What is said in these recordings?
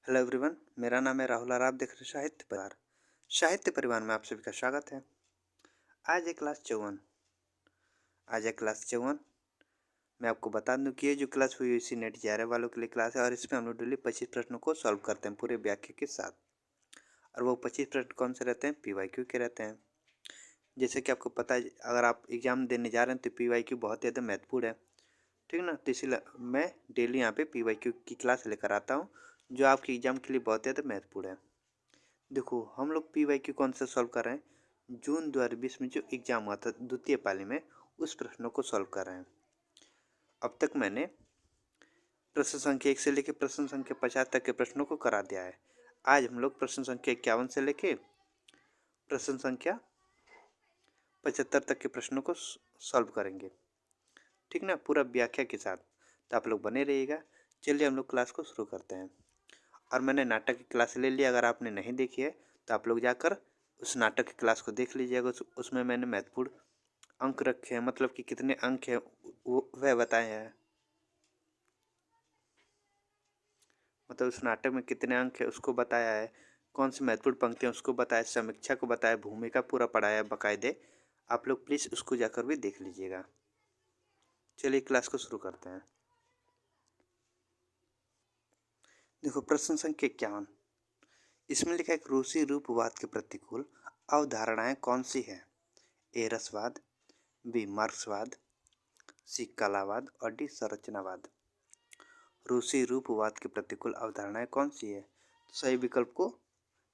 Hello everyone, मेरा नाम है राहुल और आप देख रहे हैं साहित्य परिवार में आप सभी का स्वागत है। आज है क्लास 54। मैं आपको बता दूं कि ये जो क्लास हुई इसी नेट JRF वालों के लिए क्लास है और इसमें हम लोग डेली 25 प्रश्नों को सॉल्व करते हैं पूरे व्याख्या के साथ। और वो 25 प्रश्न कौन से रहते हैं? PYQ के रहते हैं। जैसे कि आपको पता है, अगर आप एग्जाम देने जा रहे हैं तो PYQ बहुत ज़्यादा महत्वपूर्ण है, ठीक ना। तो इसीलिए मैं डेली यहाँ पे PYQ की क्लास लेकर आता हूँ जो आपके एग्जाम के लिए बहुत ज़्यादा महत्वपूर्ण है। देखो, हम लोग PYQ कौन सा सॉल्व कर रहे हैं? जून 2020 में जो एग्जाम हुआ था द्वितीय पाली में, उस प्रश्नों को सॉल्व कर रहे हैं। अब तक मैंने प्रश्न संख्या 1 से लेकर प्रश्न संख्या 50 तक के प्रश्नों को करा दिया है। आज हम लोग प्रश्न संख्या 51 से लेके प्रश्न संख्या 75 तक के प्रश्नों को सॉल्व करेंगे, ठीक ना, पूरा व्याख्या के साथ। तो आप लोग बने रहिएगा। चलिए हम लोग क्लास को शुरू करते हैं। और मैंने नाटक की क्लास ले लिया, अगर आपने नहीं देखी है तो आप लोग जाकर उस नाटक की क्लास को देख लीजिएगा। उसमें मैंने महत्वपूर्ण अंक रखे हैं, मतलब कि कितने अंक हैं वह बताए हैं। मतलब उस नाटक में कितने अंक है उसको बताया है, कौन सी महत्वपूर्ण पंक्तियाँ उसको बताया, समीक्षा को बताया, भूमिका पूरा पढ़ाया है बाकायदे। आप लोग प्लीज़ उसको जाकर भी देख लीजिएगा। चलिए क्लास को शुरू करते हैं। देखो, प्रश्न संख्या 51। इसमें लिखा है कि रूसी रूपवाद के प्रतिकूल अवधारणाएं कौन सी है? ए रसवाद, बी मार्क्सवाद, सी कलावाद और डी संरचनावाद। रूसी रूपवाद की प्रतिकूल अवधारणाएं कौन सी है? तो सही विकल्प को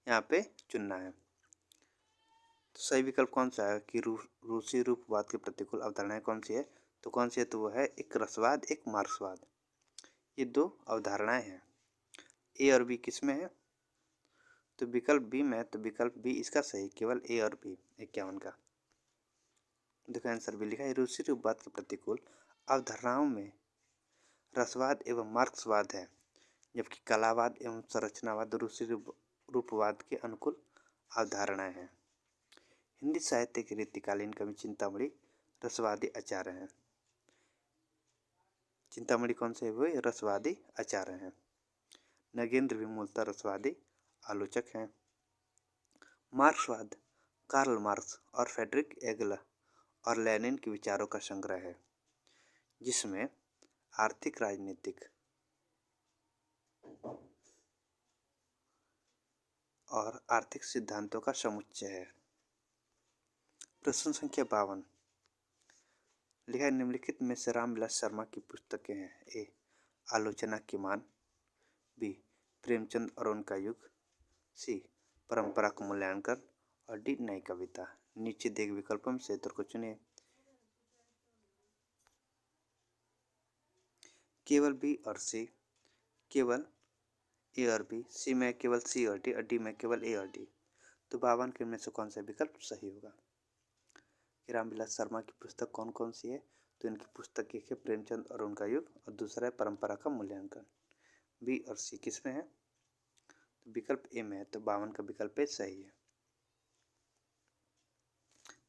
यहाँ पे चुनना है। तो सही विकल्प कौन सा है कि रूसी रूपवाद की प्रतिकूल अवधारणाएं कौन सी है? तो कौन सी है? तो वो है एक रसवाद, एक मार्क्सवाद। ये दो अवधारणाएं हैं। ए और बी किस में है? तो विकल्प बी में है, तो विकल्प बी इसका सही, केवल ए और बी 51 का। देखो आंसर भी लिखा है, रूसी रूपवाद के प्रतिकूल अवधारणाओं में रसवाद एवं मार्क्सवाद है, जबकि कलावाद एवं संरचनावाद रूसी रूपवाद के अनुकूल अवधारणाएं हैं। हिंदी साहित्य के रीतिकालीन कवि चिंतामणि रसवादी आचार्य हैं। चिंतामणि कौन से हुए? रसवादी आचार्य हैं। नगेंद्र भी मूलतः रसवादी आलोचक हैं। मार्क्सवाद कार्ल मार्क्स और फ्रेडरिक एंगल्स और लेनिन के विचारों का संग्रह है, जिसमें आर्थिक, राजनीतिक और आर्थिक सिद्धांतों का समुच्चय है। प्रश्न संख्या 52। लिखा है, निम्नलिखित में से रामविलास शर्मा की पुस्तकें हैं? ए आलोचना की मान, बी प्रेमचंद और उनका युग, सी परंपरा का मूल्यांकन और डी नई कविता। नीचे दिए गए विकल्पों में से उत्तर को चुनिए। केवल बी और सी, केवल ए और बी, सी में केवल सी और डी में केवल ए और डी। तो 52 के में से कौन सा विकल्प सही होगा? रामविलास शर्मा की पुस्तक कौन कौन सी है? तो इनकी पुस्तक एक है प्रेमचंद और उनका युग और दूसरा है परंपरा का मूल्यांकन। बी और सी किस में है? तो विकल्प ए में है, तो 52 का विकल्प ए सही है।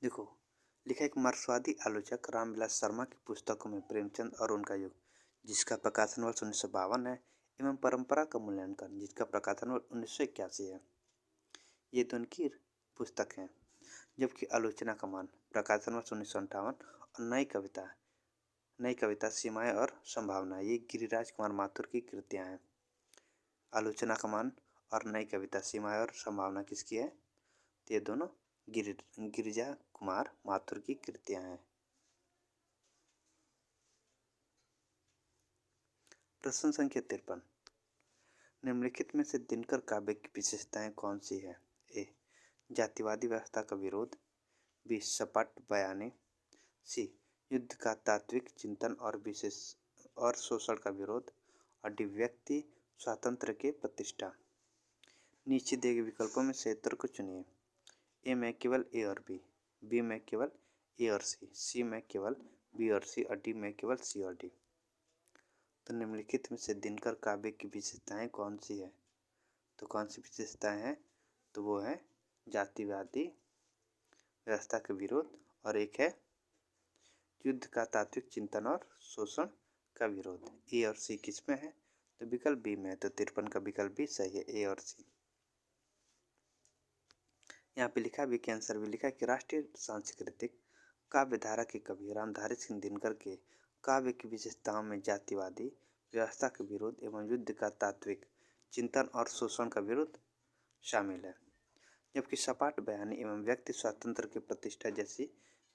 देखो, लिखा एक मार्क्सवादी आलोचक रामविलास शर्मा की पुस्तकों में प्रेमचंद और उनका युग, जिसका प्रकाशन वर्ष 1952 है, एवं परंपरा का मूल्यांकन, जिसका प्रकाशन वर्ष 1981 है। ये तो उनकी पुस्तक हैं। जबकि आलोचना का मान प्रकाशन वर्ष 1958 और नई कविता सीमाएं और संभावना, ये गिरिराज कुमार माथुर की कृतियां हैं। आलोचना का मान और नई कविता सीमाएं और संभावना किसकी है? तो ये दोनों गिरिजा कुमार माथुर की कृतियां हैं। प्रश्न संख्या 53। निम्नलिखित में से दिनकर काव्य की विशेषताएं कौन सी है? ए जातिवादी व्यवस्था का विरोध, बी सपाट बयानी, सी युद्ध का तात्विक चिंतन और शोषण का विरोध और डी व्यक्ति स्वातंत्र के प्रतिष्ठा। नीचे दिए गए विकल्पों में से उत्तर को चुनिए। ए में केवल ए और बी में केवल ए और सी में केवल बी और सी और डी में केवल सी और डी। तो निम्नलिखित में से दिनकर काव्य की विशेषताएं कौन सी है? तो कौन सी विशेषताएं हैं? तो वो है जातिवादी व्यवस्था का विरोध और एक है युद्ध का तात्विक चिंतन और शोषण का विरोध। ए और सी किस में है? तो विकल्प बी में है, तो 53 का विकल्प बी सही है, ए और सी। यहाँ पे लिखा भी कि आंसर भी लिखा है कि राष्ट्रीय सांस्कृतिक काव्यधारा के कवि रामधारी सिंह दिनकर के काव्य की विशेषताओं में जातिवादी व्यवस्था के विरोध एवं युद्ध का तात्विक चिंतन और शोषण का विरोध शामिल है, जबकि सपाट बयानी एवं व्यक्ति स्वातंत्र की प्रतिष्ठा जैसी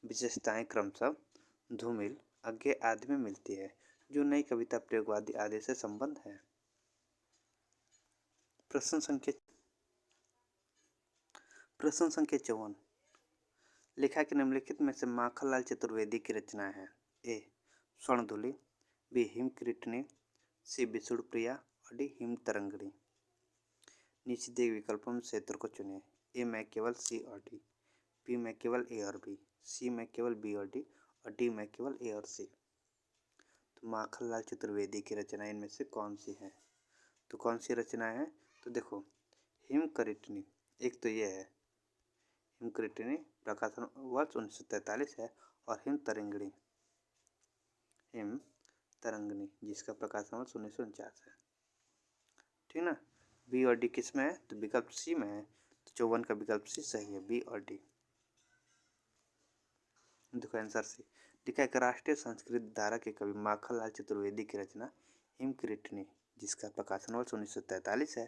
विशेषताएं क्रमशः धूमिल अज्ञे आदि में मिलती है, जो नई कविता प्रयोगवादी आदि से संबंध है। प्रश्न संख्या 54 लिखा कि निम्नलिखित में से माखनलाल चतुर्वेदी की रचना है। ए स्वर्णधुली, बी हिमकृष्णी, सी विष्णुप्रिया और डी हिमतरंगिणी। नीचे दिए विकल्पों में से उत्तर को चुनिए। ए में केवल सी और डी, बी में केवल ए और बी, सी में केवल बी और डी और डी में केवल ए और सी। तो माखनलाल चतुर्वेदी की रचना इनमें से कौन सी है? तो कौन सी रचना है? तो देखो, हिमकृष्णी एक तो ये है, हिमकृष्णी प्रकाशन वर्ष 1943 है, और हिमतरंगिणी जिसका प्रकाशन वर्ष 1949 है। ठीक ना। बी और डी किस में है? तो विकल्प सी में है, तो 54 का विकल्प सी सही है, बी और डी। देखो आंसर सी लिखा है कि राष्ट्रीय संस्कृत धारा के कवि माखनलाल चतुर्वेदी की रचना हिमकृष्णी जिसका प्रकाशन वर्ष 1943 है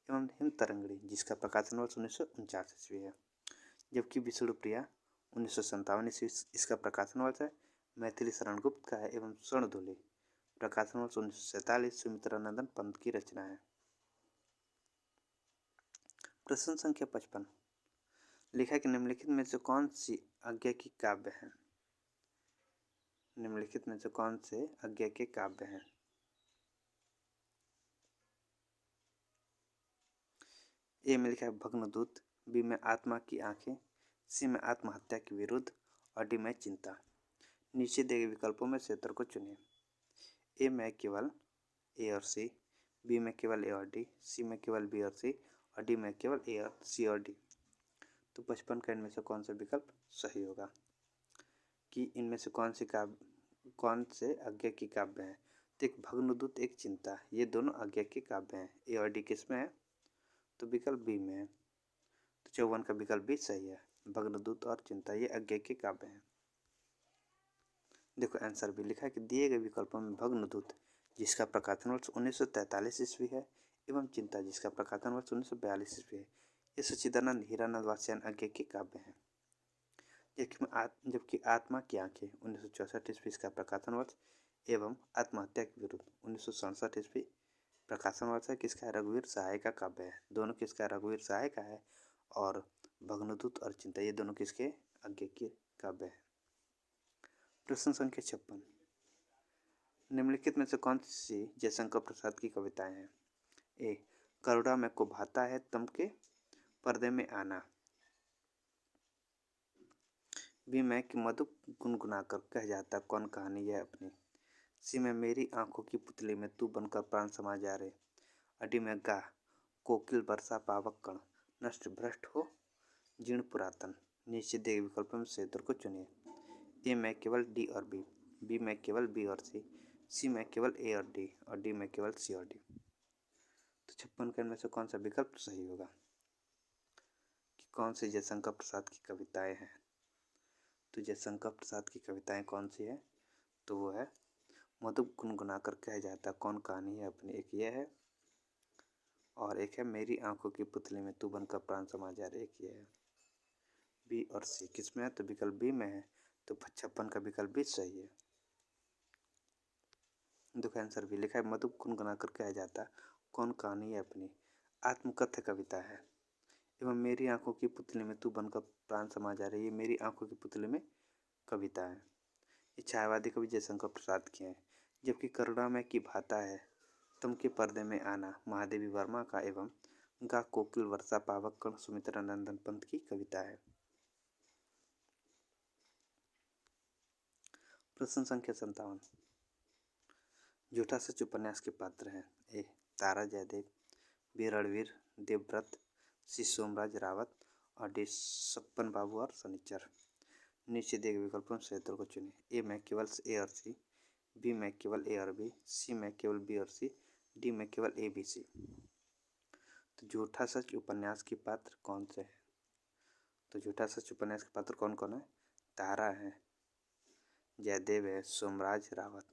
एवं हिमतरंगिणी जिसका प्रकाशन वर्ष 1949 ईस्वी है, जबकि विष्णुप्रिया 1957 ईस्वी इसका प्रकाशन वर्ष है, मैथिली शरण गुप्त का है एवं स्वर्णधुली प्रकाशन वर्ष 1947 सुमित्रानंदन पंत की रचना है। प्रश्न संख्या 55 लिखा है कि निम्नलिखित में से कौन सी आज्ञा की काव्य है? निम्नलिखित में से कौन से आज्ञा के काव्य हैं? ए में लिखा है भग्नदूत, बी में आत्मा की आंखें, सी में आत्महत्या के विरुद्ध और डी में चिंता। नीचे दिए गए विकल्पों में से उत्तर को चुनिए। ए में केवल ए और सी, बी में केवल ए और डी, सी में केवल बी और सी और डी में केवल ए और सी और डी। तो 55 का इनमें से कौन सा विकल्प सही होगा कि इनमें से कौन से आज्ञा की काव्य है? तो एक भग्नदूत एक चिंता, ये दोनों आज्ञा के काव्य हैं। ए और डी किस में है? तो विकल्प बी में है, तो 54 का विकल्प भी सही है, भग्नदूत और चिंता ये आज्ञा के काव्य हैं। देखो आंसर भी लिखा है कि दिए गए विकल्पों में भग्नदूत जिसका प्रकाशन वर्ष 1943 ईस्वी है एवं चिंता जिसका प्रकाशन वर्ष 1942 ईस्वी है, ये सच्चिदानंद हीरानंद वात्स्यायन आज्ञा के काव्य हैं। जबकि आत्मा की आंखें 1964 ईस्वी का प्रकाशन वर्ष एवं आत्महत्या के विरुद्ध 1967 ईस्वी प्रकाशन वर्ष है किसका है? रघुवीर सहाय का काव्य है। दोनों किसका? रघुवीर सहाय का है। और भग्नदूत और चिंता ये दोनों किसके आज्ञा के काव्य है। प्रश्न संख्या 56 निम्नलिखित में से कौन सी जयशंकर प्रसाद की कविताएं हैं? ए करुणा में को भाता है तम के पर्दे में आना, बी में कि मधु गुनगुनाकर कह जाता कौन कहानी है अपनी, सी में मेरी आंखों की पुतली में तू बनकर प्राण समा जा रे, अडी में गा कोकिल वर्षा पावक कण नष्ट भ्रष्ट हो जीर्ण पुरातन। नीचे दिए विकल्पों में से उत्तर को चुनिए। ए में केवल डी और बी, बी में केवल बी और सी में केवल ए और डी में केवल सी और डी। तो 56 के में से कौन सा विकल्प सही होगा कि कौन सी जयशंकर प्रसाद की कविताएं हैं? तो जयशंकर प्रसाद की कविताएं कौन सी है? तो वो है मधु गुनगुनाकर कह जाता कौन कहानी है अपनी, एक ये है, और एक है मेरी आंखों की पुतली में तू बनकर प्राण समा जा रहे, एक ये है। बी और सी किस में है? तो विकल्प बी में है, तो 56 का विकल्प भी सही है। देखो आंसर भी लिखा है मधु गुनगुनाकर कह जाता कौन कहानी है अपनी, आत्मकथ्य कविता है एवं मेरी आंखों की पुतली में तू बनकर प्राण समा जा रही है, मेरी आंखों की पुतली में कविता है। ये छायावादी कवि जयशंकर प्रसाद की हैं। जबकि करुणा में की भाता है तुम के पर्दे में आना महादेवी वर्मा का एवं गा कोकिल वर्षा पावक कण सुमित्रानंदन पंत की कविता है। प्रश्न संख्या 57 झूठा सच उपन्यास के पात्र हैं? ए तारा जयदेव, बी रणवीर देवव्रत, सी सोमराज रावत और डी सप्पन बाबू और शनिचर। नीचे दिए गए विकल्पों से उत्तर को चुनिए। ए में केवल ए और सी, बी में केवल ए और बी, सी में केवल बी और सी, डी में केवल ए बी सी। तो झूठा सच उपन्यास के पात्र कौन से हैं? तो झूठा सच उपन्यास के पात्र कौन कौन है? तारा है, जयदेव है, सोमराज रावत,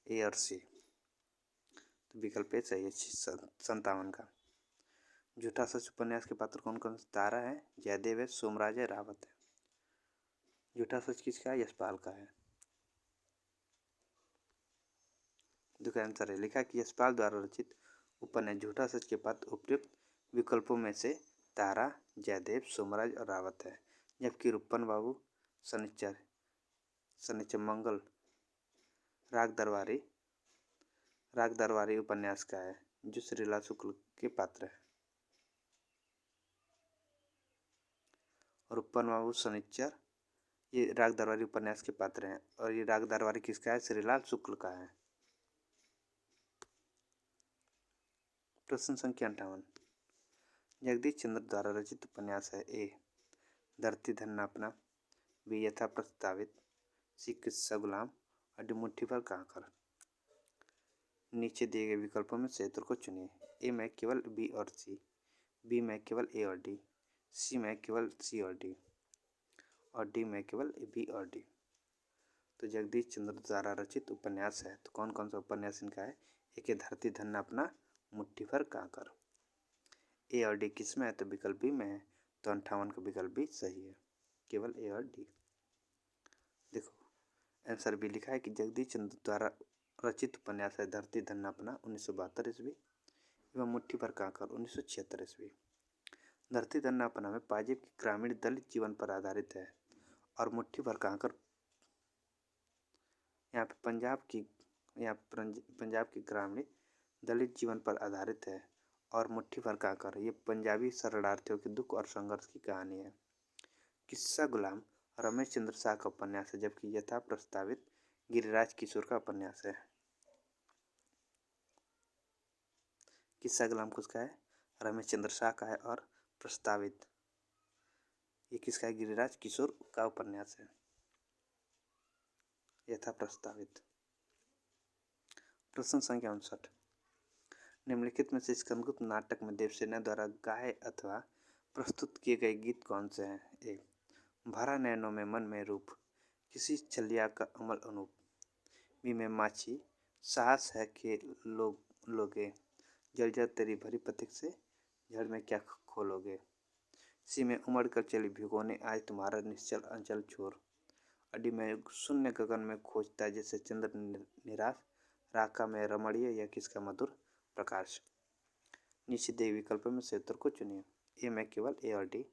ए और सी। तो विकल्प ए सही है 57 का। झूठा सच उपन्यास के पात्र कौन कौन? तारा है, जयदेव है, सोमराज है, रावत है। झूठा सच किसका है? यशपाल का है। देखो आंसर है, लिखा कि यशपाल द्वारा रचित उपन्यास झूठा सच के पात्र उपयुक्त विकल्पों में से तारा, जयदेव, सोमराज और रावत है। जबकि रुपन बाबू, शनिचर शनिचर मंगल, राग दरबारी उपन्यास का है जो श्रीलाल शुक्ल के पात्र है। रुपन बाबू, शनिचर ये राग दरबारी उपन्यास के पात्र हैं और ये राग दरबारी किसका है? श्रीलाल शुक्ल का है। प्रश्न संख्या 58, जगदीश चंद्र द्वारा रचित उपन्यास है। ए धरती धन्ना अपना, बी यथा प्रस्तावित, सी किस्सा गुलाम और डी मुट्ठी भर कांकर। नीचे दिए गए विकल्पों में से उत्तर को चुनिए। ए में केवल बी और सी, बी में केवल ए और डी, सी में केवल सी और डी और डी में केवल बी और डी। तो जगदीश चंद्र द्वारा रचित उपन्यास है तो कौन कौन सा उपन्यास इनका है? एक है धरती धन्ना अपना, मुट्ठी भर कांकर। ए और डी किस में है? तो विकल्प बी में है। तो 58 का विकल्प भी सही है, केवल ए और डी। देखो आंसर भी लिखा है कि जगदीश चंद्र द्वारा रचित उपन्यास है धरती धन्ना अपना 1972 ईस्वी एवं मुट्ठी भर कांकर 1976 ईस्वी। धरती धन्ना अपना में पाजेब की ग्रामीण दलित जीवन पर आधारित है और मुट्ठी भर कांकर यहाँ पे पंजाब की ग्रामीण दलित जीवन पर आधारित है और मुट्ठी भर कांकर ये पंजाबी शरणार्थियों के दुख और संघर्ष की कहानी है। किस्सा गुलाम रमेश चंद्र शाह का उपन्यास है, जबकि यथा प्रस्तावित गिरिराज किशोर का उपन्यास है। किस्सा गुलाम किसका है? रमेश चंद्र शाह का है और प्रस्तावित ये किसका है? गिरिराज किशोर का उपन्यास है यथा प्रस्तावित। प्रश्न संख्या 59, निम्नलिखित में से स्कंदगुप्त नाटक में देवसेना द्वारा गाए अथवा प्रस्तुत किए गए गीत कौन से हैं? ए भरा नैनों में मन में रूप, किसी छलिया का अमल अनूप, बी में माछी, साहस है के लोगे, जल जल तेरी भरी पथिक से जड़ में क्या खोलोगे, सी में उमड़ कर चली भिगोने आज तुम्हारा निश्चल अंचल छोर, अडी में शून्य गगन में खोजता जैसे चंद्र निराश, राका में रमणीय या किसका मधुर प्रकाश। नीचे दिए विकल्पों में से उत्तर को चुनिए। ए में केवल ए और डी,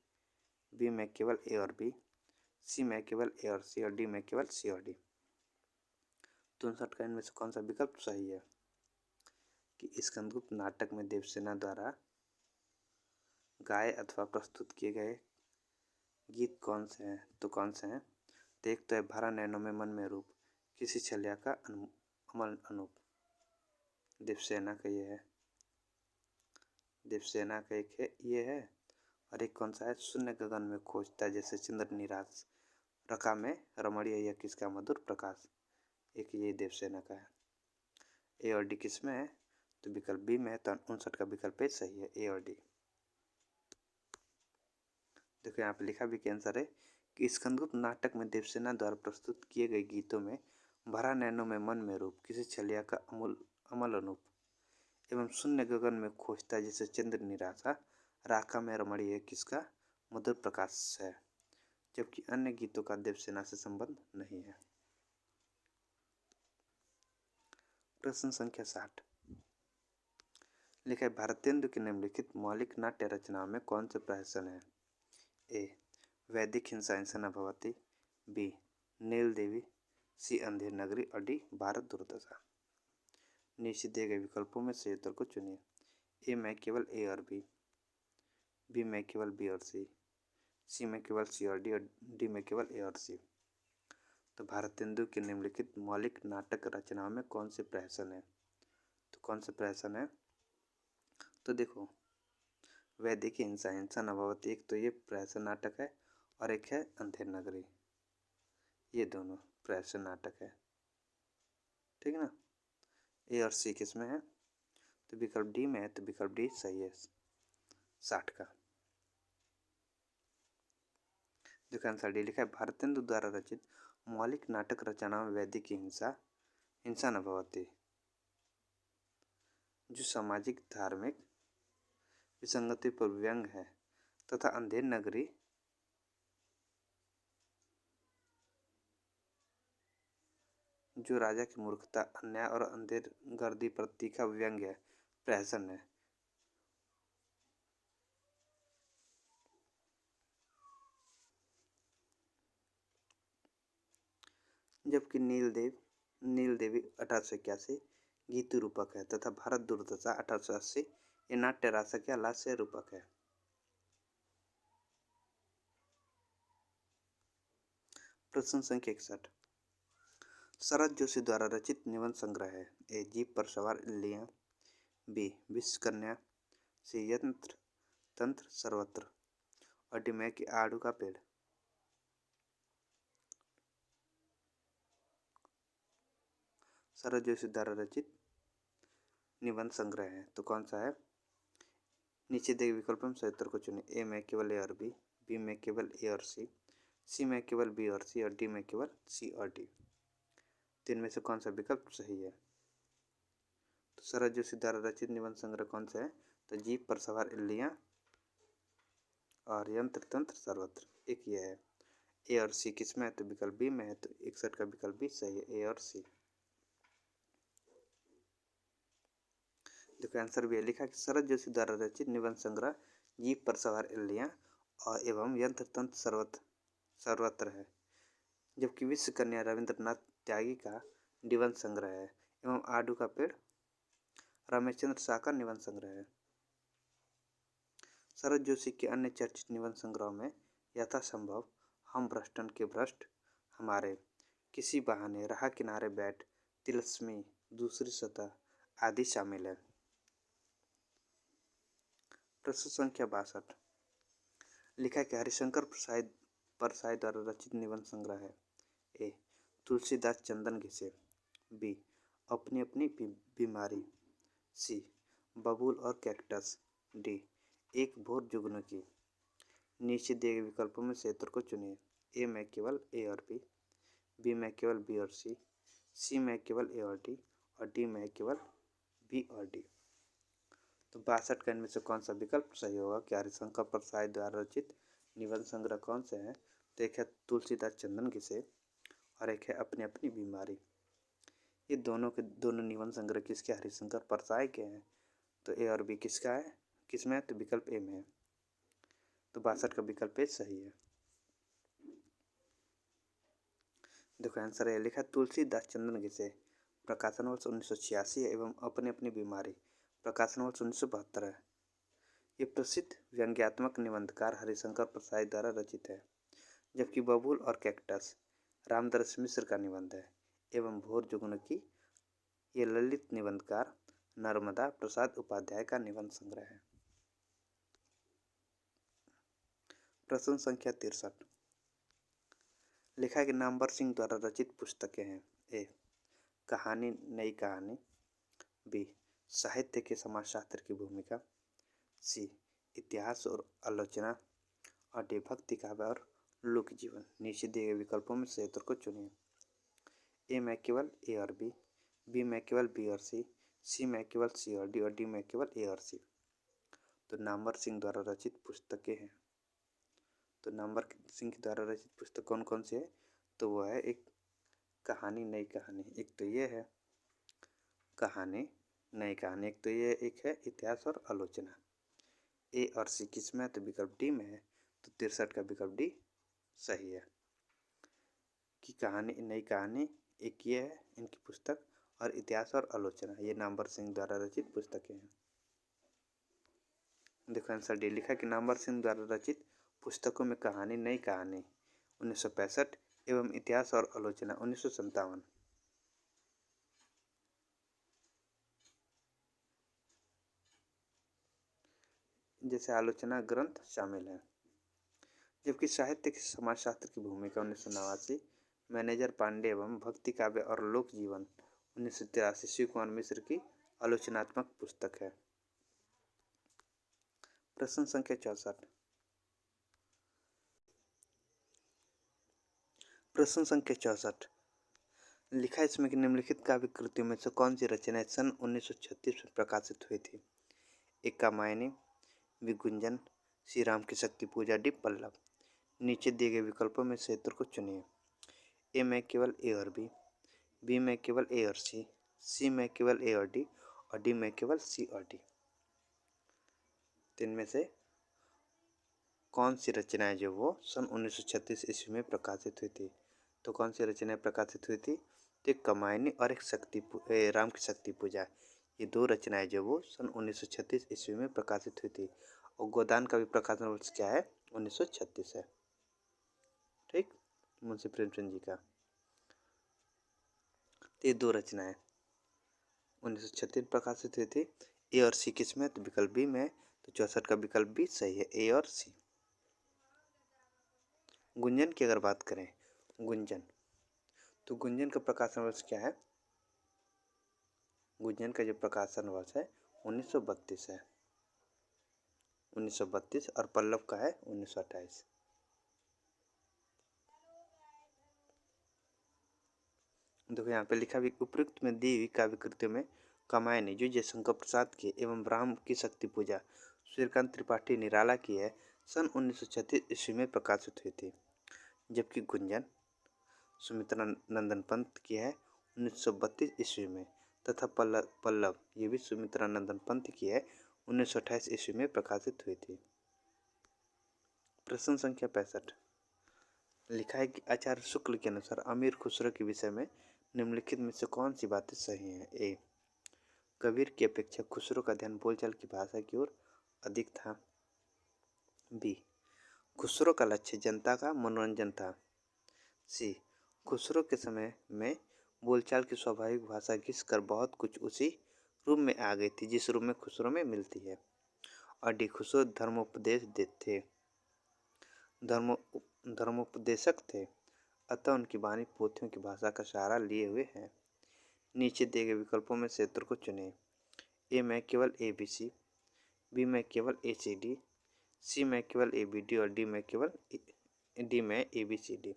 बी में केवल ए और बी, सी में केवल ए और सी और डी में केवल सी और डी। तो 59 का इनमें से कौन सा विकल्प सही है कि स्कंदगुप्त नाटक में देवसेना द्वारा गाए अथवा प्रस्तुत किए गए गीत कौन से हैं? तो कौन से हैं? तो एक तो है भरा नैनों में मन में रूप, किसी छलिया का अमल अनूप, देवसेना का ये है, देवसेना का एक है ये है। और एक कौन सा है? शून्य गगन में खोजता जैसे चंद्र निराश, रका में रमणीय या किसका मधुर प्रकाश, एक ये देवसेना का है। ए और डी किस में है? तो विकल्प बी में है। तो 59 का विकल्प ए सही है, ए और डी। देखो यहाँ पे लिखा भी कि आंसर है कि स्कंदगुप्त नाटक में देवसेना द्वारा प्रस्तुत किए गए गीतों में भरा नैनों में मन में रूप, किसी छलिया का अमल अनूप एवं शून्य गगन में खोजता जैसे चंद्र निराशा, राका में रमणीय किसका मधुर प्रकाश है, जबकि अन्य गीतों का देवसेना से संबंध नहीं है। प्रश्न संख्या 60, लिखा है भारतेंदु की निम्नलिखित मौलिक नाट्य रचनाओं में कौन से प्रहसन है? ए वैदिक हिंसा हिंसा न भवती, बी नील देवी, सी अंधेर नगरी और डी भारत दुर्दशा। नीचे दिए गए विकल्पों में से उत्तर को चुनिए। ए में केवल ए और बी में केवल बी और सी में केवल सी और डी में केवल ए और सी। तो भारतेंदु के निम्नलिखित मौलिक नाटक रचनाओं में कौन से प्रहसन है? तो कौन से प्रहसन है? तो देखो वैदिक हिंसा हिंसा न भवती एक तो ये प्रहसन नाटक है और एक है अंधेर नगरी, ये दोनों प्रहसन नाटक है, ठीक है ना। ए और सी किस में है? तो विकल्प डी में है, तो विकल्प डी सही है 60 का। देखो आंसर डी लिखा है, भारतेंदु द्वारा रचित मौलिक नाटक रचना में वैदिक हिंसा हिंसा न भवति, जो सामाजिक धार्मिक विसंगति पर व्यंग है, तथा अंधेर नगरी जो राजा की मूर्खता, अन्याय और अंधेर गर्दी पर तीखा व्यंग है, प्रहसन है। जबकि नील देवी 1881 गीत रूपक है, तथा भारत दुर्दशा 1880 ये नाट्य रासक या लास्य रूपक है। प्रश्न संख्या 61, शरद जोशी द्वारा रचित निबंध संग्रह है। ए जीप पर सवार इल्लियां, बी विश्व कन्या, सी यंत्र तंत्र सर्वत्र, और डी में कि आड़ू का पेड़। शरद जोशी द्वारा रचित निबंध संग्रह है, तो कौन सा है? नीचे दिए विकल्प में सही उत्तर को चुने। ए में केवल ए और बी में केवल ए और सी में केवल बी और सी, और डी में केवल सी और डी। तो इनमें से कौन सा विकल्प सही है? तो शरद जोशी द्वारा रचित निबंध संग्रह कौन सा है? तो जीप पर सवार इल्लियां और यंत्र तंत्र सर्वत्र, एक ये है। ए और सी किस में है? तो विकल्प बी में है, तो 61 का विकल्प बी सही है, ए और सी। देखो आंसर भी है, लिखा कि शरद जोशी द्वारा रचित निबंध संग्रह जीप पर सवार इल्लियां और एवं यंत्र तंत्र सर्वत्र है। जबकि विश्व कन्या रविंद्रनाथ त्यागी का निबंध संग्रह है, एवं आड़ू का पेड़ रमेशचंद्र शाह का निबंध संग्रह है। शरद जोशी के अन्य चर्चित निबंध संग्रह में यथासंभव, हम भ्रष्टन के भ्रष्ट, हमारे, किसी बहाने, राह किनारे बैठ, तिलस्मी, दूसरी सतह आदि शामिल है। प्रश्न संख्या 62, लिखा कि हरिशंकर परसाई द्वारा रचित निबंध संग्रह है। ए तुलसीदास चंदन घिसे, बी अपनी अपनी बीमारी, सी बबूल और कैक्टस, डी एक भोर जुगनू की। नीचे दिए गए विकल्पों में से उत्तर को चुनिए। ए में केवल ए और बी में केवल बी और सी में केवल ए और डी में केवल बी और डी। तो 62 का इनमें से कौन सा विकल्प सही होगा? कि हरिशंकर परसाई द्वारा रचित निबंध संग्रह कौन से हैं? तो एक है तुलसीदास चंदन घिसे और एक है अपनी अपनी बीमारी। ये दोनों निबंध संग्रह किसके? हरिशंकर परसाई के हैं। तो ए और बी किसका है? किसमें है? तो विकल्प ए में है। तो 62 का विकल्प ए सही है। देखो आंसर है, लिखा तुलसीदास चंदन घिसे, प्रकाशन वर्ष 1986 है, एवं अपनी अपनी बीमारी प्रकाशन वर्ष 1972 है। ये प्रसिद्ध व्यंग्यात्मक निबंधकार हरिशंकर परसाई द्वारा रचित है। जबकि बबूल और कैक्टस रामदरस मिश्र का निबंध है, एवं भोर जुगनू की ये ललित निबंधकार नर्मदा प्रसाद उपाध्याय का निबंध संग्रह है। प्रश्न संख्या 63, लिखा है कि नामवर सिंह द्वारा रचित पुस्तकें हैं। ए कहानी नई कहानी, बी साहित्य के समाजशास्त्र की भूमिका, सी इतिहास और आलोचना, और डी भक्ति काव्य और लोक जीवन। नीचे दिए गए विकल्पों में से उत्तर को चुनिए। ए में केवल ए और बी में केवल बी और सी में केवल सी और डी में केवल ए और सी। तो नामवर सिंह द्वारा रचित पुस्तकें हैं। तो नामवर सिंह द्वारा रचित पुस्तक कौन कौन सी है? तो वो है एक कहानी नई कहानी, एक तो ये है कहानी नई कहानी, एक तो ये एक है इतिहास और आलोचना। ए और सी किस में है? तो विकल्प डी में है। तो 63 का विकल्प डी सही है कि कहानी नई कहानी एक ये है इनकी पुस्तक, और इतिहास और आलोचना ये नामवर सिंह द्वारा रचित पुस्तकें हैं। देखो आंसर डी, लिखा कि नामवर सिंह द्वारा रचित पुस्तकों में कहानी नई कहानी 1965 एवं इतिहास और आलोचना 1957। जैसे आलोचना ग्रंथ शामिल है। जबकि साहित्य के समाजशास्त्र की भूमिका 1989, मैनेजर पांडे एवं भक्ति काव्य और लोक जीवन 1983 शिव कुमार मिश्र की आलोचनात्मक पुस्तक है। प्रश्न संख्या 64। प्रश्न संख्या 64 लिखा है इसमें कि निम्नलिखित काव्य कृतियों में से कौन सी रचनाएं सन 1936 में प्रकाशित हुई थी। एक कामायनी, बी गुंजन, सी राम की शक्ति पूजा, डी पल्लव। नीचे दिए गए विकल्पों में से उत्तर को चुनिए। ए में केवल ए और बी में केवल ए और सी में केवल ए और डी में केवल सी और डी। तीन में से कौन सी रचनाएं जो वो सन 1936 ईस्वी में प्रकाशित हुई थी। तो कौन सी रचनाएं प्रकाशित हुई थी। तो एक कामायनी और एक राम की शक्ति पूजा, ये दो रचनाएं जो वो सन 1936 ईस्वी में प्रकाशित हुई थी। और गोदान का भी प्रकाशन वर्ष क्या है, 1936 है। ठीक, मुंशी प्रेमचंद जी का। तो ये दो रचनाएं 1936 में प्रकाशित हुई थी। ए और सी किस में, तो विकल्प बी में। तो 64 का विकल्प बी सही है, ए और सी। गुंजन की अगर बात करें, गुंजन, तो गुंजन का प्रकाशन वर्ष क्या है। गुंजन का जो प्रकाशन वर्ष है 1932 है, 1932। और पल्लव का है 1928। देखो यहाँ पे लिखा भी, उपयुक्त में दी हुई काव्य कृतियों में कामायनी जो जयशंकर प्रसाद की एवं राम की शक्ति पूजा सूर्यकांत त्रिपाठी निराला की है, सन 1936 ईस्वी में प्रकाशित हुई थी। जबकि गुंजन सुमित्रा नंदन पंत की है 1932 ईस्वी में, तथा पल्लव ये भी सुमित्रा नंदन पंत की है 1928 ईस्वी में प्रकाशित हुई थी। प्रश्न संख्या 65 लिखा है कि आचार्य शुक्ल के अनुसार अमीर खुसरो के विषय में निम्नलिखित में से कौन सी बातें सही हैं। ए, कबीर की अपेक्षा खुसरो का ध्यान बोलचाल की भाषा की ओर अधिक था। बी, खुसरो का लक्ष्य जनता का मनोरंजन था। सी, खुसरो के समय में बोलचाल की स्वाभाविक भाषा घिसकर बहुत कुछ उसी रूप में आ गई थी जिस रूप में खुसरो में मिलती है। और डी, खुसरो धर्मोपदेश थे, धर्मोपदेशक थे, अतः उनकी वाणी पोथियों की भाषा का सहारा लिए हुए हैं। नीचे दिए गए विकल्पों में से उत्तर को चुनें। ए में केवल ए बी सी, बी में केवल ए सी डी, सी में केवल ए बी डी और डी में ए बी सी डी।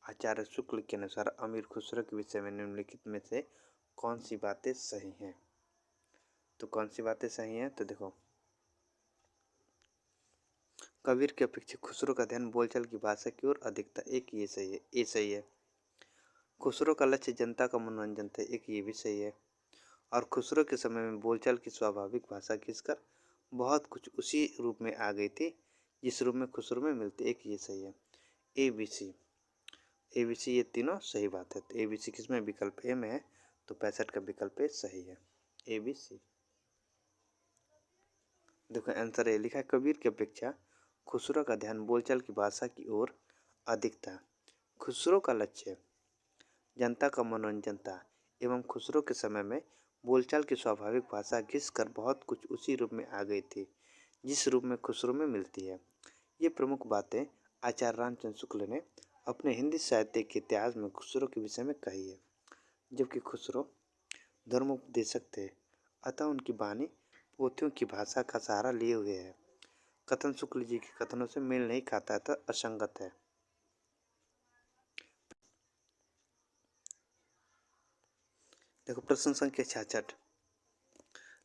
आचार्य शुक्ल के अनुसार अमीर खुसरो के विषय में निम्नलिखित में से कौन सी बातें सही हैं। तो कौन सी बातें सही हैं, तो देखो, कबीर की अपेक्षा खुसरो का ध्यान बोलचाल की भाषा की ओर अधिक था, एक ये सही है, ए सही है। खुसरो का लक्ष्य जनता का मनोरंजन था, एक ये भी सही है। और खुसरो के समय में बोलचाल की स्वाभाविक भाषा खींचकर बहुत कुछ उसी रूप में आ गई थी जिस रूप में खुसरो में मिलती, एक ये सही है। ए बी सी ये तीनों सही बात है। तो ए बी सी किस में, विकल्प ए में है, तो 65 का विकल्प ए सही है, ए बी सी। देखो आंसर ए लिखा है, कबीर की अपेक्षा खुसरो का ध्यान बोलचाल की भाषा की ओर अधिक था। खुसरो का लक्ष्य जनता का मनोरंजन था एवं खुसरो के समय में बोलचाल की स्वाभाविक भाषा घिसकर बहुत कुछ उसी रूप में आ गई थी जिस रूप में खुसरो में मिलती है। ये प्रमुख बातें आचार्य रामचंद्र शुक्ल ने अपने हिंदी साहित्य के इतिहास में खुसरो के विषय में कही है। जबकि खुसरो धर्मोपदेशक थे, अतः उनकी वाणी पोथियों की भाषा का सहारा लिए हुए है। कथन शुक्ल जी के कथनों से मेल नहीं खाता है, तो असंगत है। देखो प्रश्न संख्या 66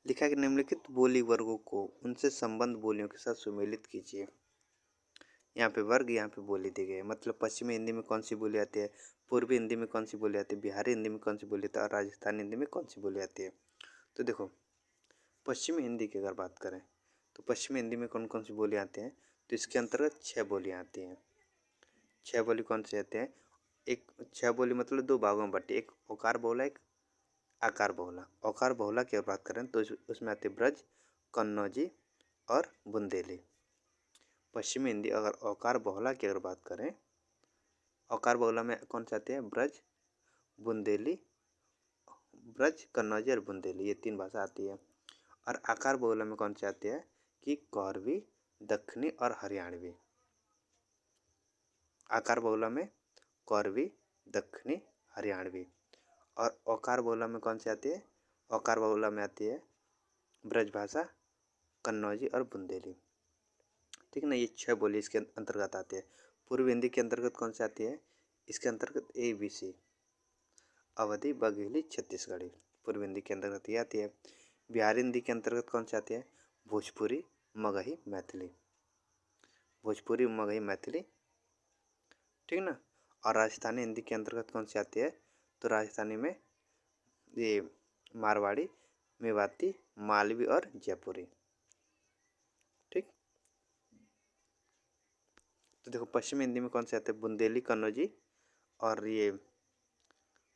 लिखा है कि निम्नलिखित बोली वर्गों को उनसे संबंध बोलियों के साथ सुमेलित कीजिए। यहाँ पे वर्ग, यहाँ पे बोली दी गई है। मतलब पश्चिमी हिंदी में कौन सी बोली आती है, पूर्वी हिंदी में कौन सी बोली आती है, बिहारी हिंदी में कौन सी बोली आती है और राजस्थानी हिंदी में कौन सी बोली आती है। तो देखो पश्चिमी हिंदी की अगर बात करें तो पश्चिमी हिंदी में कौन कौन सी बोली आती हैं, तो इसके अंतर्गत 6 बोलियाँ आती हैं। 6 बोली कौन सी आती हैं, एक 6 बोली मतलब 2 भागों में बटी, एक ओकार बहुला, एक आकार बहुला। ओकार बहुला की अगर बात करें तो उसमें आती है ब्रज, कन्नौजी और बुंदेली। पश्चिमी हिंदी अगर औकार बहुला की अगर बात करें, औकार बहुला में कौन सी आती है, ब्रज, बुंदेली, ब्रज, कन्नौजी और बुंदेली, ये 3 भाषा आती है। और आकार बहुला में कौन सी आती है कि कौरवी, दक्खनी और हरियाणवी। आकार बहुला में कौरवी, दक्खनी, हरियाणवी। और औकार बहुला में कौन सी आती है, औकार बहुला में आती है ब्रजभाषा, कन्नौजी और बुंदेली। ठीक है ना, ये 6 बोली इसके अंतर्गत आती है। पूर्वी हिंदी के अंतर्गत कौन सी आती है? इसके अंतर्गत ABC, अवधी, बघेली, छत्तीसगढ़ी। पूर्वी हिंदी के अंतर्गत ये आती है। बिहारी हिंदी के अंतर्गत कौन सी आती है? भोजपुरी, मगही, मैथिली। भोजपुरी, मगही, मैथिली, ठीक ना। और राजस्थानी हिंदी के अंतर्गत कौन सी आती है? तो राजस्थानी में ये मारवाड़ी, मेवाती, मालवी और जयपुरी। ठीक। तो देखो पश्चिमी हिंदी में कौन से आते हैं? बुंदेली, कन्नौजी और ये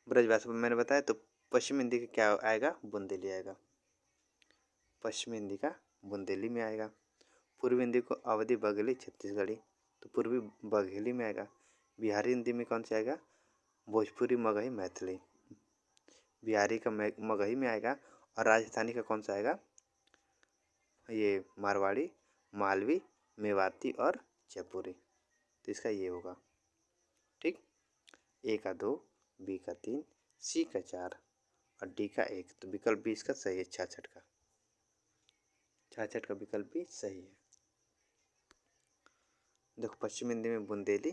ब्रजभाषा मैंने बताया। तो पश्चिमी हिंदी का क्या आएगा? बुंदेली आएगा। पश्चिमी हिंदी का बुंदेली में आएगा। पूर्वी हिंदी को अवधी, बघेली, छत्तीसगढ़ी, तो पूर्वी बघेली में आएगा। बिहारी हिंदी में कौन सा आएगा? भोजपुरी, मगही, मैथिली, बिहारी का मगही में आएगा। और राजस्थानी का कौन सा आएगा? ये मारवाड़ी, मालवी, मेवाती और जयपुरी। तो इसका ये होगा। ठीक। A का 2, B का 3, C का 4 और D का 1। तो विकल्प B इसका सही है। 66 का, 66 का विकल्प भी सही है। देखो पश्चिम हिंदी में बुंदेली,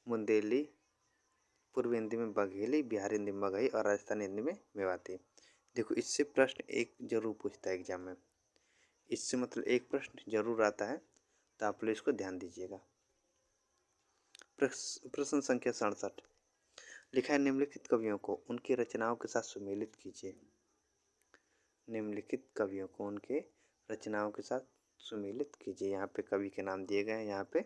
बुंदेली, पूर्वी हिंदी में बघेली, बिहारी हिंदी में मगही और राजस्थानी हिंदी में मेवाती। देखो इससे प्रश्न एक जरूर पूछता है एग्जाम में, इससे मतलब एक प्रश्न जरूर आता है, तो आप लोग इसको ध्यान दीजिएगा। प्रश्न संख्या 67 लिखा है, निम्नलिखित कवियों को उनकी रचनाओं के साथ सुमेलित कीजिए। निम्नलिखित कवियों को उनके रचनाओं के साथ सुमेलित कीजिए। यहाँ पे कवि के नाम दिए गए हैं, यहाँ पे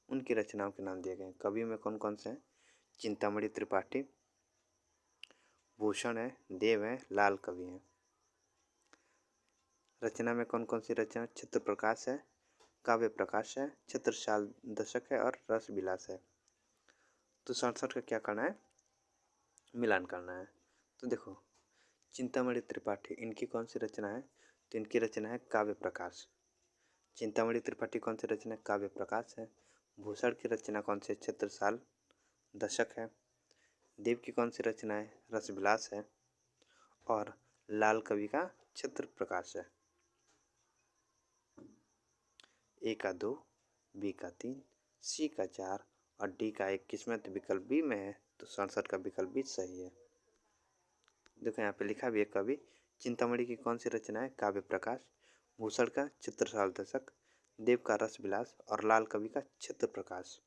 उनकी रचनाओं के नाम दिए गए हैं। कवि में कौन कौन से हैं? चिंतामणि त्रिपाठी, भूषण है, देव है, लाल कवि हैं। रचना में कौन कौन सी रचना? चित्र प्रकाश है, काव्य प्रकाश है, छत्रसाल दशक है और रस विलास है। तो 67 का क्या करना है? मिलान करना है। तो देखो चिंतामणि त्रिपाठी, इनकी कौन सी रचना है? तो इनकी रचना है काव्य प्रकाश। चिंतामणि त्रिपाठी कौन सी रचना है? काव्य प्रकाश है। भूषण की रचना कौन सी? छत्रसाल दशक है। देव की कौन सी रचना है? रस विलास है। और लाल कवि का छत्र प्रकाश है। A का 2, B का 3, C का 4 और D का 1 किसमें? तो विकल्प बी में है। तो 67 का विकल्प भी सही है। देखो यहाँ पे लिखा भी है, कवि चिंतामणि की कौन सी रचना है? काव्य प्रकाश, भूषण का चित्रसाल दशक, देव का रस विलास और लाल कवि का छत्र प्रकाश।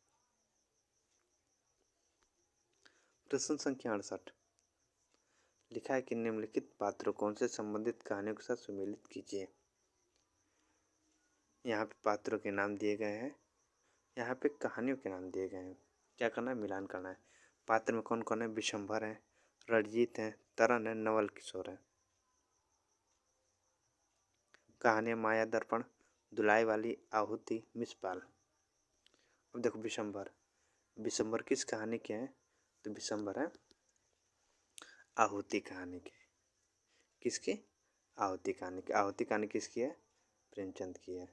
प्रश्न संख्या 68 लिखा है कि निम्नलिखित पात्रों को उनसे संबंधित कहानियों के साथ सुमेलित कीजिए। यहाँ पे पात्रों के नाम दिए गए हैं, यहाँ पे कहानियों के नाम दिए गए हैं। क्या करना है? मिलान करना है। पात्र में कौन कौन है? विशंभर है, रणजीत है, तरन है, नवल किशोर है। कहानी माया दर्पण, दुलाई वाली, आहुति, मिसपाल। अब देखो विशंभर, विशंभर किस कहानी के हैं? तो विशंभर है आहुति कहानी के। किसकी? आहुति कहानी की। आहुति कहानी किसकी है? प्रेमचंद की है।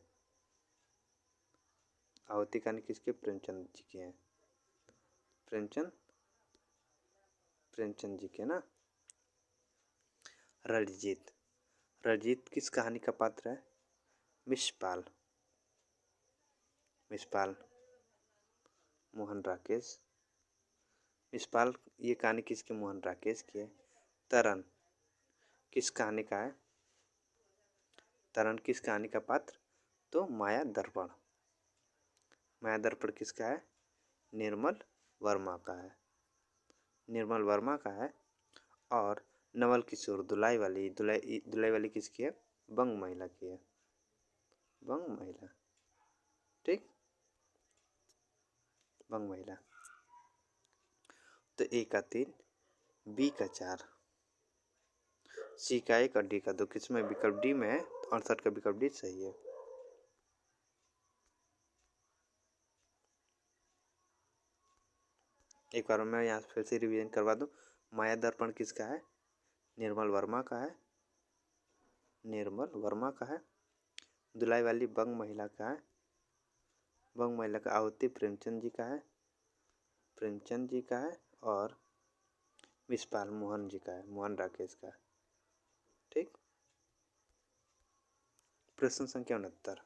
आहुति कहानी किसकी? प्रेमचंद जी की है। प्रेमचंद जी के ना। रणजीत, रणजीत किस कहानी का पात्र है? मिसपाल, मिसपाल मोहन राकेश। मिसपाल ये कहानी किसकी? मोहन राकेश की है। तरन किस कहानी का है? तरन किस कहानी का पात्र? तो माया दर्पण। माया दर्पण किसका है? निर्मल वर्मा का है। निर्मल वर्मा का है। और नवल किशोर दुलाई वाली, दुलाई वाली किसकी है? बंग महिला की है। बंग महिला, ठीक, बंग महिला। तो A का 3, B का 4, C का 1 और D का 2 किसमें? विकल्प डी में है। 68 का विकल्प डी सही है। एक बार मैं यहाँ फिर से रिवीजन करवा दूँ। माया दर्पण किसका है? निर्मल वर्मा का है। निर्मल वर्मा का है। दुलाई वाली बंग महिला का है। बंग महिला का आहुति प्रेमचंद जी का है। प्रेमचंद जी का है। और मिसपाल मोहन जी का है, मोहन राकेश का। ठीक। प्रश्न संख्या 69,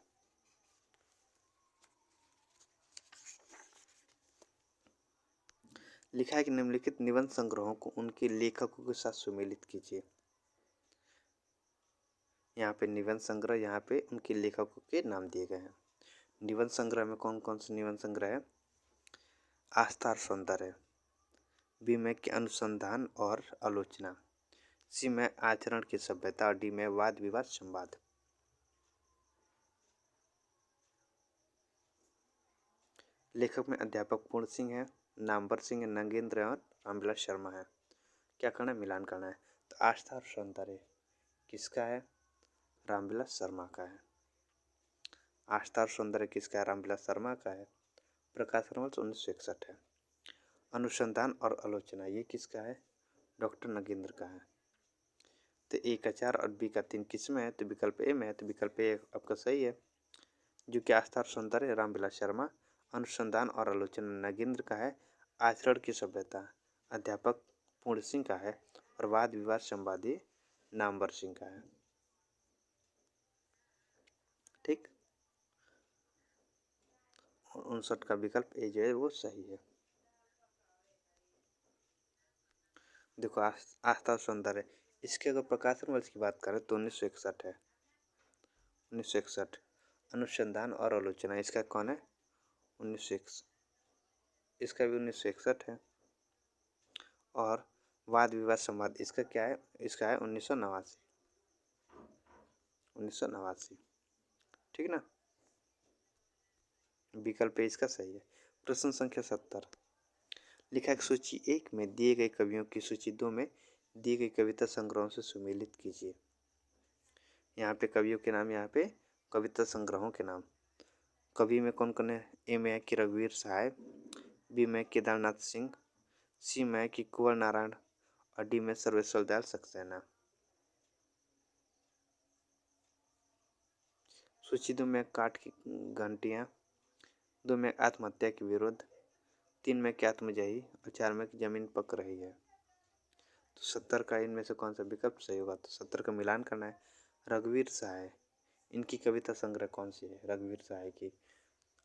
लिखा है कि निम्नलिखित निबंध संग्रहों को उनके लेखकों के साथ सुमेलित कीजिए। यहाँ पे निबंध संग्रह, यहाँ पे उनके लेखकों के नाम दिए गए हैं। निबंध संग्रह में कौन कौन से निबंध संग्रह है? आस्था और सौंदर्य, बी में कि अनुसंधान और आलोचना, सी में आचरण की सभ्यता और डी में वाद विवाद संवाद। लेखक में अध्यापक पूर्ण सिंह है, नामवर सिंह, नगेंद्र और रामविलास शर्मा है। क्या करना है? मिलान करना है। तो आस्था और सौंदर्य किसका है? रामविलास शर्मा का है। आस्था और सौंदर्य किसका है? रामविलास शर्मा का है। प्रकाशन वर्ष 1961 है। अनुसंधान और आलोचना ये किसका है? डॉक्टर नगेंद्र का है। तो ए का 4 और बी का 3 किस में है? तो विकल्प ए में है। तो विकल्प ए आपका सही है, जो कि आस्था और सौंदर्य रामविलास शर्मा, अनुसंधान और आलोचना नगेंद्र का है, आचरण की सभ्यता अध्यापक पूर्ण सिंह का है और वाद विवाद संवादी नामवर सिंह का है। ठीक। 59 का विकल्प ए जो है वो सही है। देखो आस्था और सौंदर्य, इसके अगर प्रकाशन वर्ष की बात करें तो 1961 है। 1961। अनुसंधान और आलोचना इसका कौन है? 1961, इसका भी 1961 है। और वाद विवाद संवाद इसका क्या है? इसका है 1989। 1989, ठीक ना। विकल्प ए इसका सही है। प्रश्न संख्या 70, लिखा है सूची 1 में दिए गए कवियों की सूची 2 में दी गई कविता संग्रहों से सुमेलित कीजिए। यहाँ पे कवियों के नाम, यहाँ पे कविता संग्रहों के नाम। कवि में कौन कौन है? ए में है कि रघुवीर सहाय, बी में केदारनाथ सिंह, सी में है कि कुंवर नारायण और डी में सर्वेश्वर दयाल सक्सेना। सूची 2 में काठ की घंटियाँ, 2 में आत्महत्या के विरोध, 3 में कि आत्मजयी और 4 में कि जमीन पक रही है। तो 70 का इनमें से कौन सा विकल्प सही होगा? तो 70 का मिलान करना है। रघुवीर सहाय, इनकी कविता संग्रह कौन सी है? रघुवीर सहाय की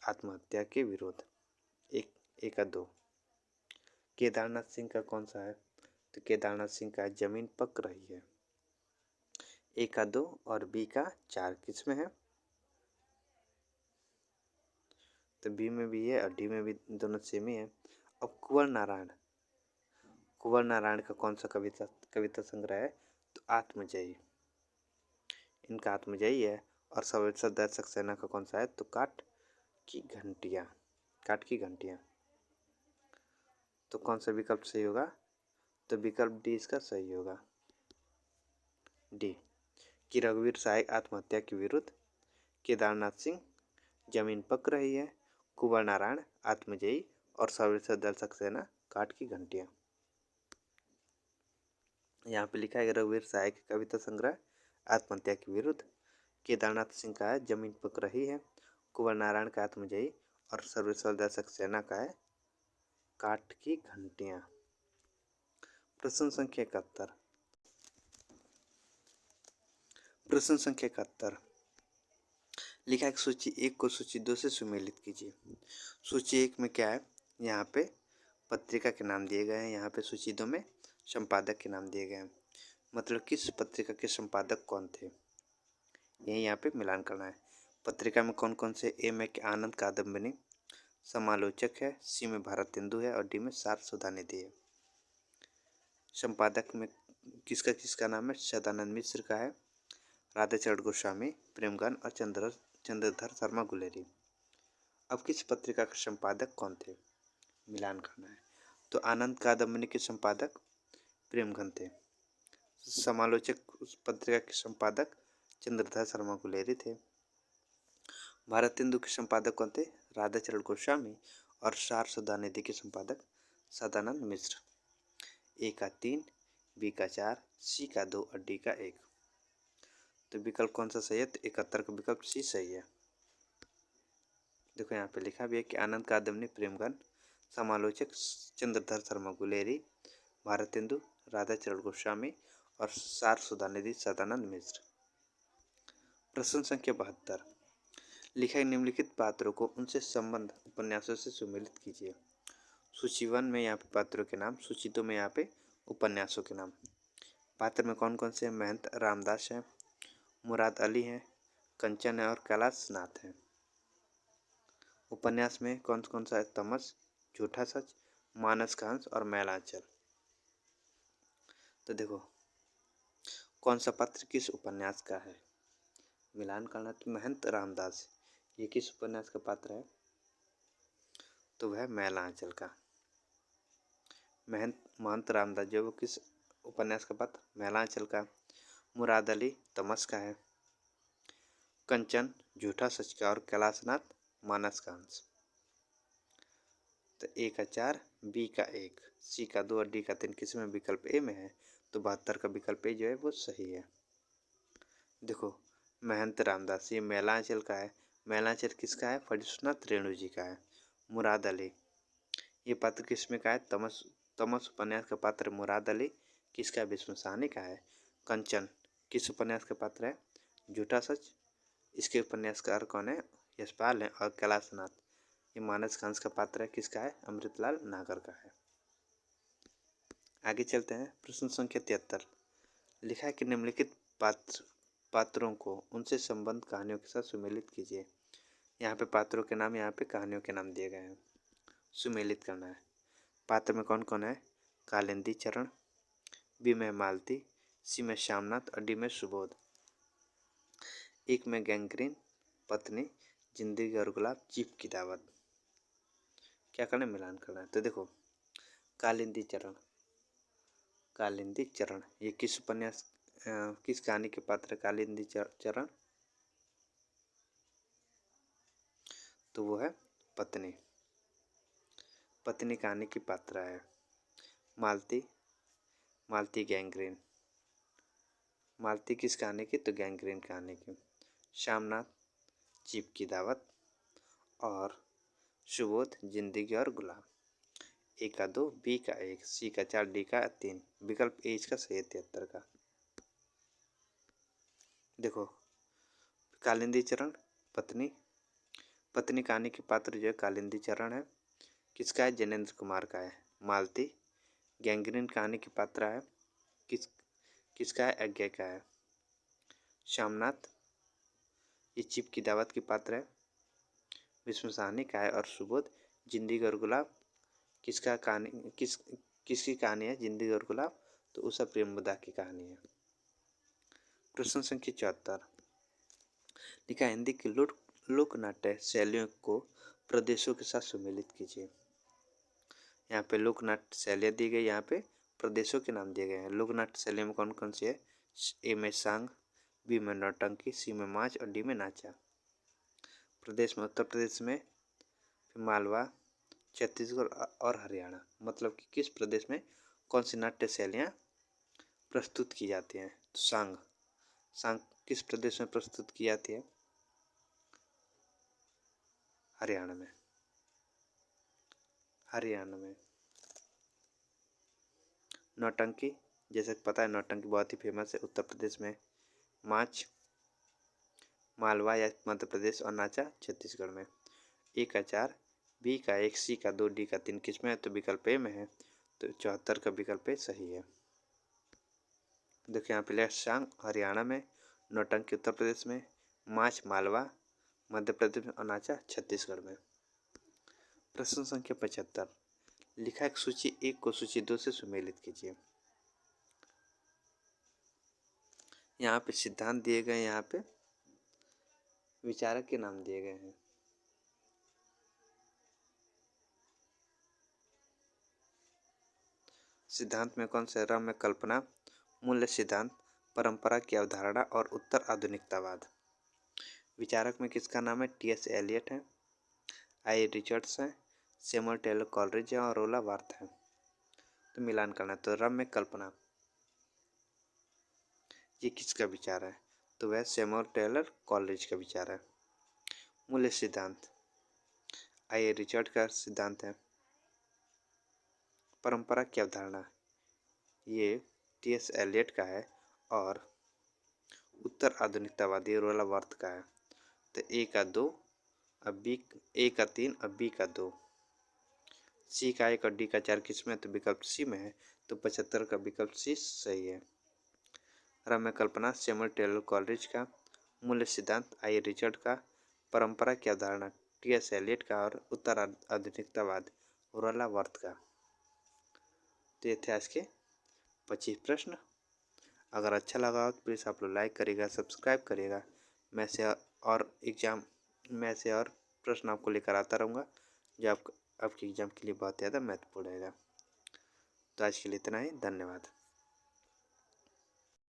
आत्महत्या के विरोध, एक का 2। केदारनाथ सिंह का कौन सा है? तो केदारनाथ सिंह का जमीन पक रही है, ए का 2 और बी का 4 किस में है? तो बी में भी है और डी में भी, दोनों सेम ही है। अब कुंवर नारायण, कुंवर नारायण का कौन सा कविता संग्रह है? तो आत्मजयी, इनका आत्मजयी है। और सर्वेश्वर दयाल सक्सेना का कौन सा है? तो काठ की घंटियाँ, काठ की घंटियाँ। तो कौन सा विकल्प सही होगा? तो विकल्प डी इसका सही होगा, डी, कि रघुवीर सहाय आत्महत्या के विरुद्ध, केदारनाथ सिंह जमीन पक रही है, कुंवर नारायण आत्मजयी और सर्वेश्वर दयाल सक्सेना काठ की घंटियाँ। यहाँ पे लिखा है रघुवीर सहाय की कविता संग्रह आत्महत्या के विरुद्ध, केदारनाथ सिंह का है जमीन पक रही है, कुंवर नारायण का आत्मजयी और सर्वेश्वर दयाल सक्सेना का है काठ की घंटियाँ। प्रश्न संख्या 71, प्रश्न संख्या 71, लिखा है सूची 1 को सूची 2 से सुमेलित कीजिए। सूची 1 में क्या है? यहाँ पे पत्रिका के नाम दिए गए हैं, यहाँ पे सूची 2 में संपादक के नाम दिए गए हैं। मतलब किस पत्रिका के संपादक कौन थे, यही यहाँ पे मिलान करना है। पत्रिका में कौन कौन से? ए में कि आनंद कादम्बिनी समालोचक है, सी में भारतेंदु है और डी में सार सुधानिधि है। संपादक में किसका किसका नाम है? सदानंद मिश्र का है, राधाचरण गोस्वामी, प्रेमगन और चंद्रधर शर्मा गुलेरी। अब किस पत्रिका के संपादक कौन थे? मिलान करना है। तो आनंद कादम्बिनी के संपादक प्रेमगन थे। समालोचक उस पत्रिका के संपादक चंद्रधर शर्मा गुलेरी थे। भारतेंदु के संपादक कौन थे? राधाचरण गोस्वामी और सार सुधानिधि के संपादक सदानंद मिश्र। ए का 3, बी का 4, सी का 2 और डी का 1। तो विकल्प कौन सा सही है? तो 71 का विकल्प सी सही है। देखो यहाँ पे लिखा भी है कि आनंद कादम्बिनी प्रेमगन, समालोचक चंद्रधर शर्मा गुलेरी, भारतेंदु, राधाचरण गोस्वामी और सार सुधानिधि सदानंद मिश्र। प्रश्न संख्या 72, लिखा निम्नलिखित पात्रों को उनसे संबंध उपन्यासों से सुमेलित कीजिए। सूची 1 में यहाँ पे पात्रों के नाम, सूची 2 में यहाँ पे उपन्यासों के नाम। पात्र में कौन कौन से? महंत रामदास हैं, मुराद अली हैं, कंचन है और कैलाश नाथ हैं। उपन्यास में कौन कौन सा है? तमस, झूठा सच, मानस का हंस और मैलांचल। तो देखो कौन सा पात्र किस उपन्यास का है, मिलान करना। तो महंत रामदास ये किस उपन्यास का पात्र है? तो वह मैलांचल का। महंत रामदास जो वो किस उपन्यास का पात्र? मैलांचल का। मुराद अली तमस का है, कंचन झूठा सच का और कैलाशनाथ मानस का अंश। तो ए का 4, बी का 1, सी का 2 और डी का 3 किस में? विकल्प ए में है। तो 72 का विकल्प ए जो है वो सही है। देखो महंत रामदास ये मैलांचल का है। मैलांचल किसका है? फणिनाथ रेणु जी का है। मुराद अली ये पात्र किसमें का है? तमस उपन्यास का पात्र मुराद अली किसका? विष्णु साहनी का है। कंचन किस उपन्यास का पात्र है? झूठा सच इसके उपन्यासकार कौन है? यशपाल है। और कैलाशनाथ ये मानस कंस का पात्र है, किसका है? अमृतलाल नागर का है। आगे चलते हैं। प्रश्न संख्या 73, लिखा है कि निम्नलिखित पात्रों को उनसे संबंध कहानियों के साथ सुमेलित कीजिए। यहाँ पे पात्रों के नाम, यहाँ पे कहानियों के नाम दिए गए हैं, सुमेलित करना है। पात्र में कौन कौन है? कालिंदी चरण, बी में मालती, सी में श्यामनाथ और डी में सुबोध। एक में गैंग्रीन, पत्नी, जिंदगी और गुलाब, चीफ की दावत। क्या करना है? मिलान करना है। तो देखो कालिंदी चरण ये किस उपन्यास किस कहानी के पात्र? कालिंदी चरण तो वो है पत्नी कहानी की पात्र है। मालती गैंग्रीन किस कहानी की? तो गैंग्रीन कहानी की। श्यामनाथ चीफ की दावत और सुबोध जिंदगी और गुलाब। ए का 2, बी का 1, सी का 4, डी का 3। विकल्प ए इसका सही है 73 का। देखो कालिंदी चरण पत्नी कहानी के पात्र जो है कालिंदी चरण है, किसका है? जैनेन्द्र कुमार का है। मालती गैंग्रीन कहानी के पात्र है, किसका है? अज्ञे का है। श्यामनाथ ये चिप की दावत की पात्र है, विष्णु साहनी का है। और सुबोध जिंदगी और गुलाब किसकी कहानी है? जिंदगी और गुलाब तो उषा प्रेमदा की कहानी है। प्रश्न संख्या 74, लिखा हिंदी की लोक नाट्य शैलियों को प्रदेशों के साथ सुमेलित कीजिए। यहाँ पे लोक नाट्य शैलियाँ दी गई, यहाँ पे प्रदेशों के नाम दिए गए हैं। लोक नाट्य शैलियों में कौन कौन सी है? ए में सांग, बी में नौटंकी, सी में माच और डी में नाचा। प्रदेश में उत्तर प्रदेश में, मालवा, छत्तीसगढ़ और हरियाणा। मतलब कि किस प्रदेश में कौन सी नाट्य शैलियाँ प्रस्तुत की जाती हैं? तो सांग किस प्रदेश में प्रस्तुत की जाती है? हरियाणा में। नौटंकी जैसे पता है, नौटंकी बहुत ही फेमस है उत्तर प्रदेश में। माच मालवा या मध्य प्रदेश और नाचा छत्तीसगढ़ में। ए का 4, बी का 1, सी का 2, डी का 3 किस में है? तो विकल्प ए में है। तो 74 का विकल्प ए सही है। देखिए यहाँ पे सांग हरियाणा में, नौटंकी उत्तर प्रदेश में, माच मालवा मध्य प्रदेश में और नाचा छत्तीसगढ़ में। प्रश्न संख्या 75, लिखा है सूची 1 को सूची 2 से सुमेलित कीजिए। यहाँ पे सिद्धांत दिए गए, यहाँ पे विचारक के नाम दिए गए हैं। सिद्धांत में कौन से? रम में कल्पना, मूल्य सिद्धांत, परंपरा की अवधारणा और उत्तर आधुनिकतावाद। विचारक में किसका नाम है? टी.एस. एलियट है, आई रिचर्ड्स है, सैमुअल टेलर कॉलरिज है और रोला बार्थ है। तो मिलान करना है। तो रम में कल्पना ये किसका विचार है? तो वह सैमुअल टेलर कॉलरिज का विचार है। मूल्य सिद्धांत आई रिचर्ड का सिद्धांत है। परंपरा की अवधारणा ये टी.एस. एलियट का है और उत्तर आधुनिकतावादी रोलावर्थ का है। तो ए का 2, अब बी, ए का 3, अब बी का 2, सी का 1 और डी का 4 किस में है? तो विकल्प सी में है। तो 75 का विकल्प सी सही है। रम्य कल्पना सैमुअल टेलर कॉलरिज का, मूल्य सिद्धांत आई रिचर्ड का, परंपरा की अवधारणा टी.एस. एलियट का और उत्तर आधुनिकतावाद रोलावर्थ का। तो ये थे आज के 25 प्रश्न। अगर अच्छा लगा हो तो प्लीज़ आप लोग लाइक करिएगा, सब्सक्राइब करिएगा। मैं से और प्रश्न आपको लेकर आता रहूँगा जो आपके एग्ज़ाम के लिए बहुत ज़्यादा महत्वपूर्ण रहेगा। तो आज के लिए इतना ही, धन्यवाद।